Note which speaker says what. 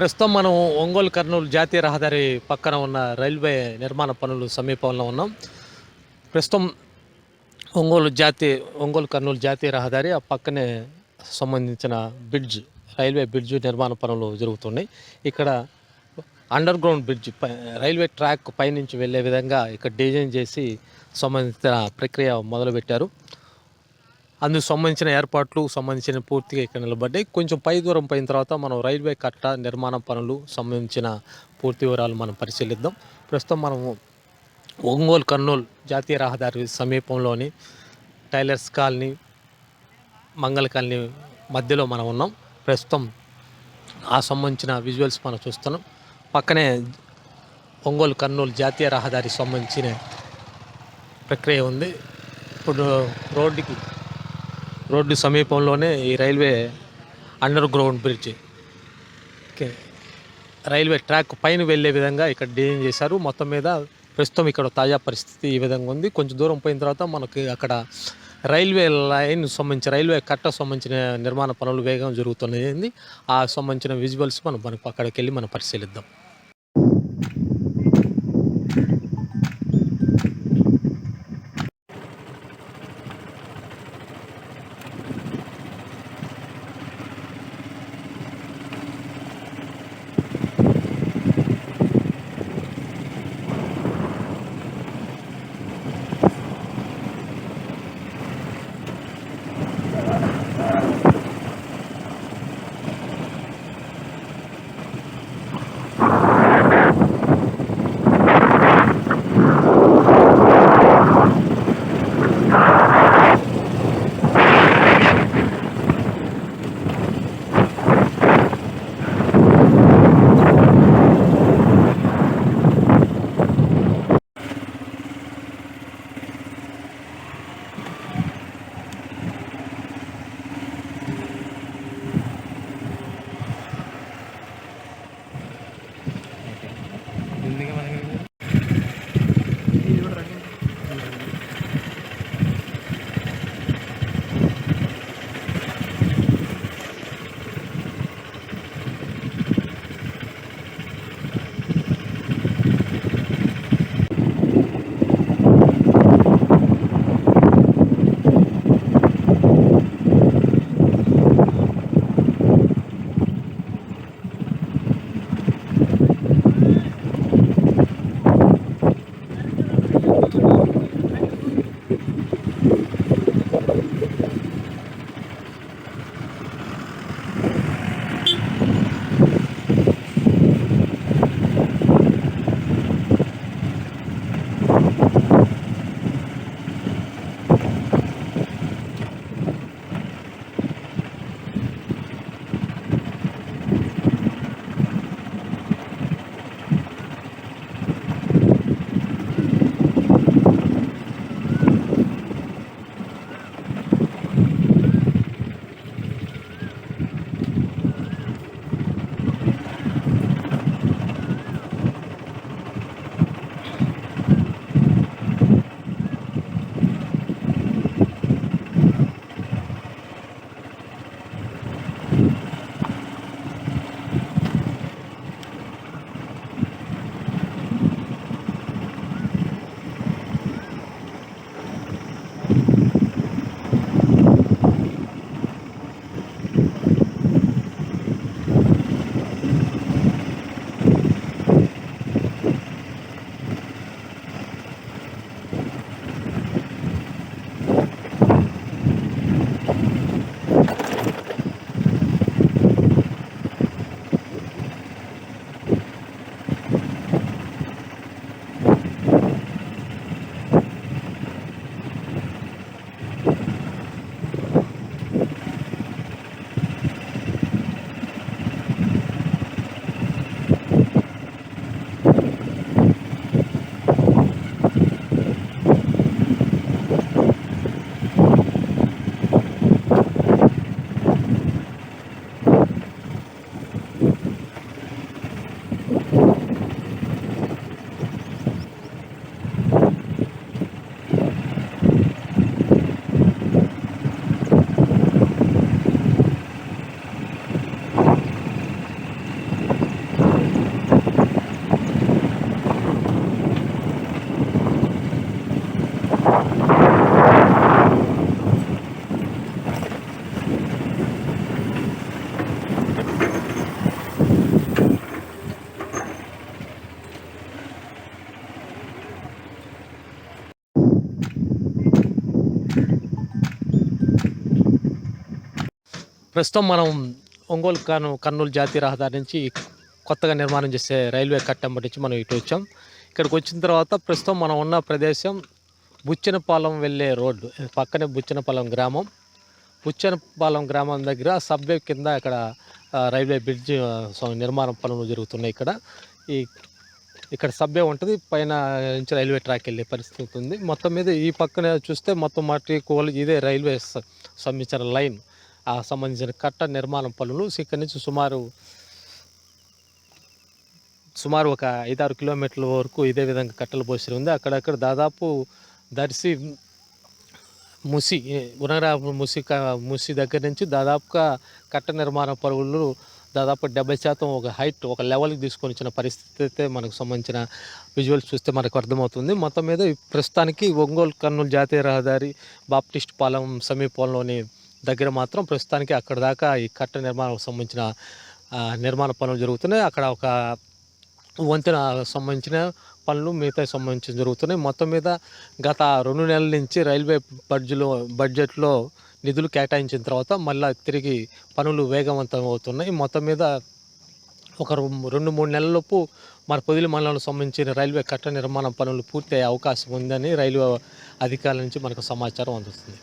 Speaker 1: ప్రస్తుతం మనం ఒంగోలు కర్నూలు జాతీయ రహదారి పక్కన ఉన్న రైల్వే నిర్మాణ పనులు సమీపంలో ఉన్నాం. ప్రస్తుతం ఒంగోలు కర్నూలు జాతీయ రహదారి ఆ పక్కనే సంబంధించిన రైల్వే బ్రిడ్జ్ నిర్మాణ పనులు జరుగుతున్నాయి. ఇక్కడ under ground bridge railway track పైనుంచి వెళ్ళే విధంగా ఇక్కడ డిజైన్ చేసి సంబంధించిన ప్రక్రియ మొదలుపెట్టారు. అందుకు సంబంధించిన ఏర్పాట్లు పూర్తిగా ఇక్కడ నిలబడ్డాయి. కొంచెం పై దూరం పోయిన తర్వాత మనం రైల్వే కట్ట నిర్మాణ పనులు సంబంధించిన పూర్తి వివరాలు మనం పరిశీలిద్దాం. ప్రస్తుతం మనము ఒంగోలు కర్నూలు జాతీయ రహదారి సమీపంలోని టైలర్స్ కాలనీ, మంగళ కాలనీ మధ్యలో మనం ఉన్నాం. ప్రస్తుతం ఆ సంబంధించిన విజువల్స్ మనం చూస్తున్నాం. పక్కనే ఒంగోలు కర్నూలు జాతీయ రహదారి సంబంధించిన ప్రక్రియ ఉంది. ఇప్పుడు రోడ్డు సమీపంలోనే ఈ railway under ground bridge railway track పైన వెళ్ళే విధంగా ఇక్కడ డిజైన్ చేశారు. మొత్తం మీద ప్రస్తుతం ఇక్కడ తాజా పరిస్థితి ఈ విధంగా ఉంది. కొంచెం దూరం పోయిన తర్వాత మనకి అక్కడ రైల్వే కట్ట సంబంధించిన నిర్మాణ పనులు వేగం జరుగుతున్నాయి. ఆ సంబంధించిన విజువల్స్ మనకు అక్కడికి వెళ్ళి మనం పరిశీలిద్దాం. ప్రస్తుతం మనం ఒంగోలు కర్నూలు జాతీయ రహదారి నుంచి కొత్తగా నిర్మాణం చేసే రైల్వే కట్టంబటి నుంచి మనం ఇటు వచ్చాం. ఇక్కడికి వచ్చిన తర్వాత ప్రస్తుతం మనం ఉన్న ప్రదేశం బుచ్చనపాలెం వెళ్ళే రోడ్డు, పక్కనే బుచ్చనపాలెం గ్రామం దగ్గర సబ్వే కింద ఇక్కడ రైల్వే బ్రిడ్జ్ నిర్మాణం పనులు జరుగుతున్నాయి. ఇక్కడ సబ్వే ఉంటుంది, పైన నుంచి రైల్వే ట్రాక్ వెళ్ళే పరిస్థితి ఉంది. మొత్తం మీద ఈ పక్కన చూస్తే మొత్తం మట్టి కోల్ ఇదే రైల్వే సంబంధించిన లైన్ సంబంధించిన కట్ట నిర్మాణం పనులు. ఇక్కడి నుంచి సుమారు ఒక 5-6 కిలోమీటర్ల వరకు ఇదే విధంగా కట్టలు పోసి ఉంది. అక్కడక్కడ దాదాపు దర్శి ముసి దగ్గర నుంచి దాదాపుగా కట్ట నిర్మాణ పనులు దాదాపు 70% ఒక హైట్ ఒక లెవెల్కి తీసుకొని వచ్చిన పరిస్థితి అయితే మనకు సంబంధించిన విజువల్స్ చూస్తే మనకు అర్థమవుతుంది. మొత్తం మీద ప్రస్తుతానికి ఒంగోలు కర్నూలు జాతీయ రహదారి బాప్టిస్ట్ పాలెం సమీపంలోని దగ్గర మాత్రం ప్రస్తుతానికి అక్కడ దాకా ఈ కట్ట నిర్మాణానికి సంబంధించిన నిర్మాణ పనులు జరుగుతున్నాయి. అక్కడ ఒక వంతెన సంబంధించిన పనులు మిగతా సంబంధించి జరుగుతున్నాయి. మొత్తం మీద గత 2 నెలల నుంచి రైల్వే బడ్జెట్లో నిధులు కేటాయించిన తర్వాత మళ్ళీ తిరిగి పనులు వేగవంతం అవుతున్నాయి. మొత్తం మీద ఒక 2-3 నెలలలోపు మన పొదిలి మండలానికి సంబంధించిన రైల్వే కట్ట నిర్మాణ పనులు పూర్తి అయ్యే అవకాశం ఉందని రైల్వే అధికారుల నుంచి మనకు సమాచారం అందుతుంది.